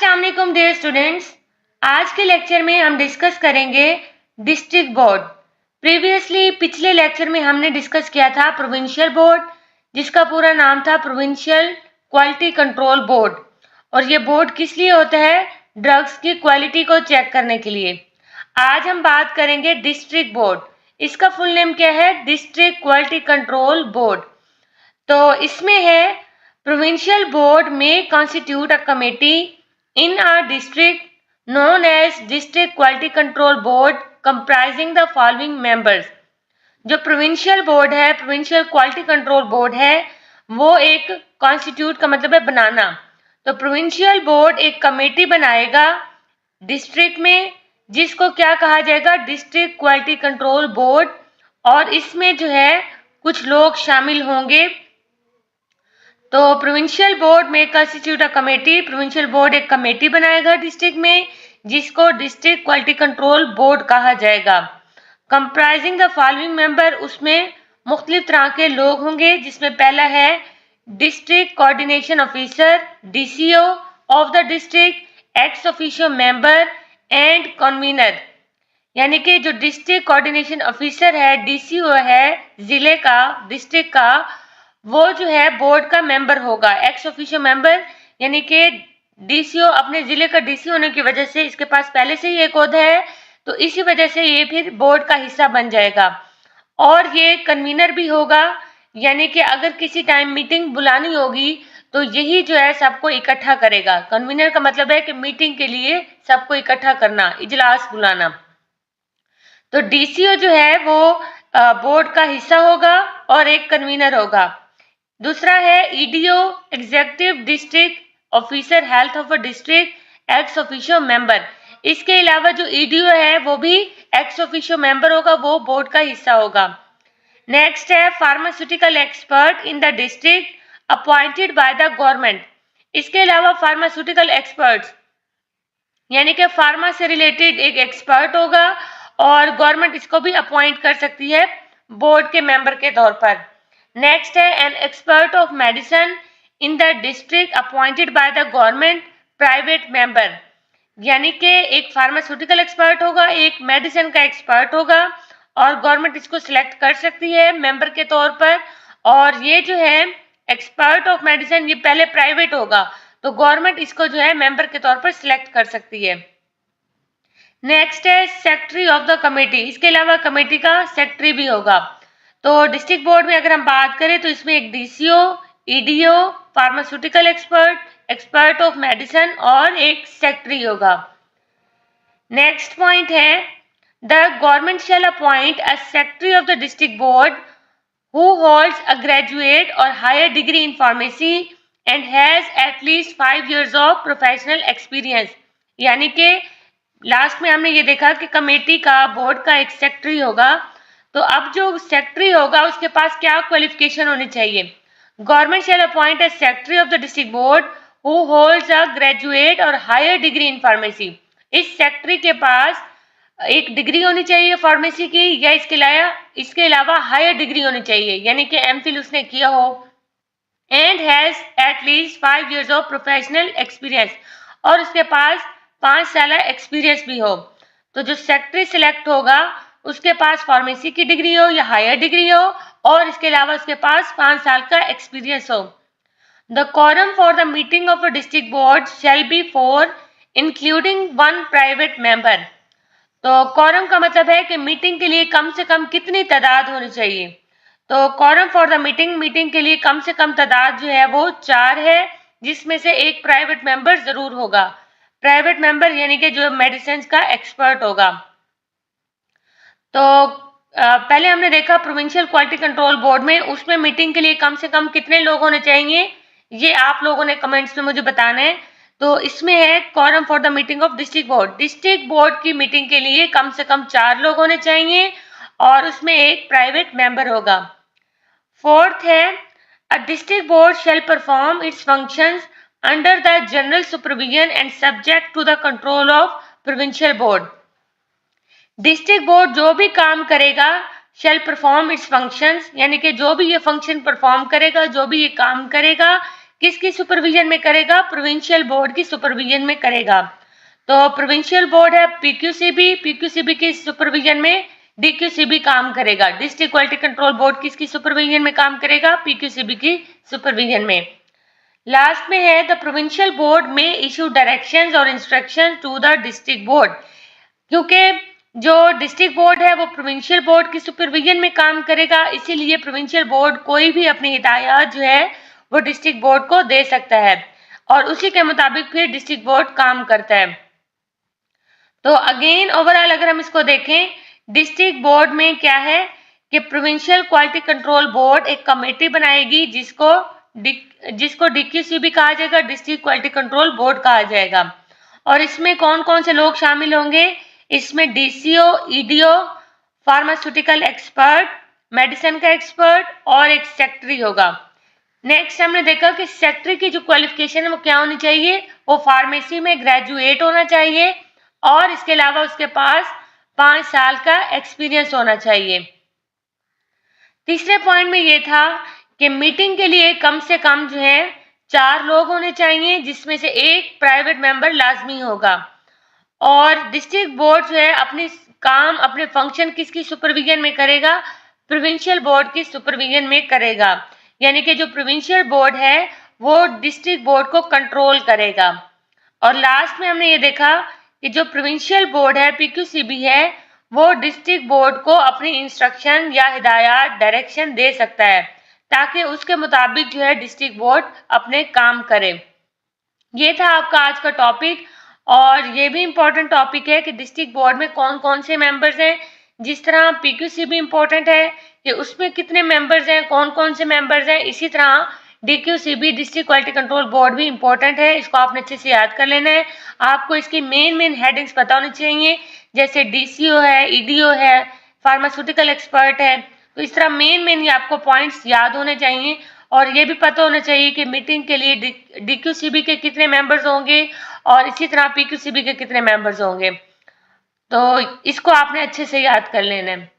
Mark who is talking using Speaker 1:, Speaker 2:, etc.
Speaker 1: अस्सलाम वालेकुम dear students. आज के लेक्चर में हम डिस्कस करेंगे डिस्ट्रिक्ट बोर्ड। प्रीवियसली पिछले लेक्चर में हमने डिस्कस किया था प्रोविंशियल बोर्ड, जिसका पूरा नाम था प्रोविंशियल क्वालिटी कंट्रोल बोर्ड। और ये बोर्ड किस लिए होता है? ड्रग्स की क्वालिटी को चेक करने के लिए। आज हम बात करेंगे डिस्ट्रिक्ट बोर्ड। इसका फुल नेम क्या है? District quality control board. तो इसमें है provincial board may constitute a committee in a district known as district quality control board comprising the following members। जो प्रोविंशियल बोर्ड है, प्रोविंशियल क्वालिटी कंट्रोल बोर्ड है, वो एक कॉन्स्टिट्यूट का मतलब है बनाना। तो प्रोविंशियल बोर्ड एक कमेटी बनाएगा डिस्ट्रिक्ट में, जिसको क्या कहा जाएगा? District quality control board. और इसमें जो है कुछ लोग शामिल होंगे। तो प्रोविंशियल बोर्ड में constitute a committee, provincial board एक कमेटी बनाएगा डिस्ट्रिक्ट में, जिसको डिस्ट्रिक्ट क्वालिटी कंट्रोल बोर्ड कहा जाएगा। कंप्राइजिंग द फॉलोइंग मेंबर, उसमें मुख्तलिफ तरह के लोग होंगे, जिसमें पहला है district coordination officer DCO of the district, ex officio member and convener. यानी कि जो डिस्ट्रिक्ट कोऑर्डिनेशन ऑफिसर है, DCO है जिले का, डिस्ट्रिक्ट का, वो जो है बोर्ड का मेंबर होगा, एक्स ऑफिशियो मेंबर। यानी कि DCO अपने जिले का DC होने की वजह से इसके पास पहले से ही एक ओहदा है, तो इसी वजह से ये फिर बोर्ड का हिस्सा बन जाएगा। और ये कन्वीनर भी होगा, यानी कि अगर किसी टाइम मीटिंग बुलानी होगी तो यही जो है सबको इकट्ठा करेगा। कन्वीनर का मतलब है कि मीटिंग के लिए सबको इकट्ठा करना, इजलास बुलाना। तो DCO जो है वो बोर्ड का हिस्सा होगा और एक कन्वीनर होगा। दूसरा है EDO, executive district officer health of a district, ex officio member. इसके अलावा जो EDO है वो भी एक्स ऑफिशियो मेंबर होगा, वो बोर्ड का हिस्सा होगा। नेक्स्ट है pharmaceutical expert in the district appointed by the government. इसके अलावा फार्मास्यूटिकल एक्सपर्ट्स यानी कि फार्मा से रिलेटेड एक एक्सपर्ट होगा और गवर्नमेंट इसको भी अपॉइंट कर सकती है बोर्ड के मेंबर के तौर पर। नेक्स्ट है an expert of medicine in the district appointed by the government private member. यानी कि एक फार्मास्यूटिकल एक्सपर्ट होगा, एक मेडिसिन का एक्सपर्ट होगा और गवर्नमेंट इसको सिलेक्ट कर सकती है मेंबर के तौर पर। और ये जो है एक्सपर्ट ऑफ मेडिसिन, ये पहले प्राइवेट होगा, तो गवर्नमेंट इसको जो है मेंबर के तौर पर सिलेक्ट कर सकती है। नेक्स्ट है सेक्रेटरी ऑफ द कमेटी। इसके अलावा कमेटी का सेक्रेटरी भी होगा। तो डिस्ट्रिक्ट बोर्ड में अगर हम बात करें तो इसमें एक DCO, EDO, pharmaceutical expert, expert of medicine और एक सेक्रेटरी होगा। नेक्स्ट पॉइंट है the government shall appoint a secretary of the district board who holds a graduate or higher degree in pharmacy and has at least 5 years of professional experience। यानी कि last में हमने ये देखा कि committee का, board का एक सेक्रेटरी होगा। तो अब जो सेक्रेटरी होगा उसके पास क्या क्वालिफिकेशन होनी चाहिए? Government shall appoint a secretary of the district board who holds a graduate or higher degree in pharmacy. इस सेक्रेटरी के पास एक डिग्री होनी चाहिए फार्मेसी की, या इसके अलावा हायर डिग्री होनी चाहिए, यानी कि MPhil उसने किया हो। And has at least 5 years of professional experience, और उसके पास 5 साल एक्सपीरियंस भी हो। तो जो सेक्रेटरी सिलेक्ट होगा उसके पास फार्मेसी की डिग्री हो या हायर डिग्री हो, और इसके अलावा उसके पास 5 साल का एक्सपीरियंस हो। The quorum for the meeting of a district board shall be 4 including 1 private member. तो quorum का मतलब है कि मीटिंग के लिए कम से कम कितनी तादाद होनी चाहिए। तो quorum फॉर द मीटिंग के लिए कम से कम तादाद जो है वो 4 है, जिसमें से एक प्राइवेट मेंबर जरूर होगा। प्राइवेट मेंबर यानी कि जो मेडिसिन का एक्सपर्ट होगा। तो पहले हमने देखा प्रोविंशियल क्वालिटी कंट्रोल बोर्ड में, उसमें मीटिंग के लिए कम से कम कितने लोग होने चाहिए, ये आप लोगों ने कमेंट्स में मुझे बताना है। तो इसमें है quorum for the meeting of district board. District board की मीटिंग के लिए कम से कम 4 लोग होने चाहिए और उसमें एक प्राइवेट मेंबर होगा। फोर्थ है a district board shall perform its functions under the general supervision and subject to the control of provincial board. District board जो भी काम करेगा शैल परफॉर्म इट्स फंक्शंस, यानी कि जो भी ये फंक्शन परफॉर्म करेगा, जो भी ये काम करेगा, किसकी सुपरविजन में करेगा? प्रोविंशियल बोर्ड की सुपरविजन में करेगा। तो प्रोविंशियल बोर्ड है पीक्यूसीबी, पीक्यूसीबी की सुपरविजन में डीक्यूसीबी काम करेगा। डिस्ट्रिक्ट क्वालिटी कंट्रोल बोर्ड किसकी सुपरविजन में काम करेगा? पीक्यूसीबी की सुपरविजन में। लास्ट में है the provincial board may issue directions और instruction to the district board, क्योंकि जो डिस्ट्रिक्ट बोर्ड है वो प्रोविंशियल बोर्ड की सुपरविजन में काम करेगा, इसीलिए प्रोविंशियल बोर्ड कोई भी अपनी हिदायत जो है वो डिस्ट्रिक्ट बोर्ड को दे सकता है और उसी के मुताबिक फिर डिस्ट्रिक्ट बोर्ड काम करता है। तो अगेन ओवरऑल अगर हम इसको देखें, डिस्ट्रिक्ट बोर्ड में क्या है कि प्रोविंशियल क्वालिटी कंट्रोल बोर्ड एक कमेटी बनाएगी जिसको डीक्यूसीबी कहा जाएगा, डिस्ट्रिक्ट क्वालिटी कंट्रोल बोर्ड कहा जाएगा। और इसमें कौन कौन से लोग शामिल होंगे? इसमें DCO, EDO, pharmaceutical expert, medicine का एक्सपर्ट और एक सेक्रेटरी होगा। नेक्स्ट हमने देखा कि सेक्रेटरी की जो क्वालिफिकेशन है वो क्या होनी चाहिए? वो फार्मेसी में ग्रेजुएट होना चाहिए और इसके अलावा उसके पास 5 साल का एक्सपीरियंस होना चाहिए। तीसरे पॉइंट में ये था कि मीटिंग के लिए कम से कम जो है 4 लोग होने चाहिए, जिसमें से एक प्राइवेट मेंबर लाजमी होगा। और डिस्ट्रिक्ट बोर्ड जो है अपने फंक्शन किसकी सुपरविजन में करेगा? प्रोविंशियल बोर्ड की सुपरविजन में करेगा। यानी कि जो प्रोविंशियल बोर्ड है वो डिस्ट्रिक्ट बोर्ड को कंट्रोल करेगा। और लास्ट में हमने ये देखा कि जो प्रोविंशियल बोर्ड है पीक्यूसीबी है वो डिस्ट्रिक्ट बोर्ड को अपनी इंस्ट्रक्शन या हिदायत डायरेक्शन दे सकता है ताकि उसके मुताबिक जो है डिस्ट्रिक्ट बोर्ड अपने काम करे। ये था आपका आज का टॉपिक और ये भी इम्पोर्टेंट टॉपिक है कि डिस्ट्रिक्ट बोर्ड में कौन कौन से मेंबर्स हैं। जिस तरह पीक्यूसीबी इम्पोर्टेंट है कि उसमें कितने मेंबर्स हैं, कौन कौन से मेंबर्स हैं, इसी तरह डीक्यूसीबी डिस्ट्रिक्ट क्वालिटी कंट्रोल बोर्ड भी इम्पोर्टेंट है। इसको आपने अच्छे से याद कर लेना है। आपको इसकी मेन हेडिंग्स पता होनी चाहिए, जैसे डीसीओ है, ईडीओ है, फार्मास्यूटिकल एक्सपर्ट है। तो इस तरह मेन ये आपको पॉइंट्स याद होने चाहिए और ये भी पता होना चाहिए कि मीटिंग के लिए डीक्यूसीबी के कितने मेंबर्स होंगे और इसी तरह पीक्यूसीबी के कितने मेंबर्स होंगे। तो इसको आपने अच्छे से याद कर लेना है।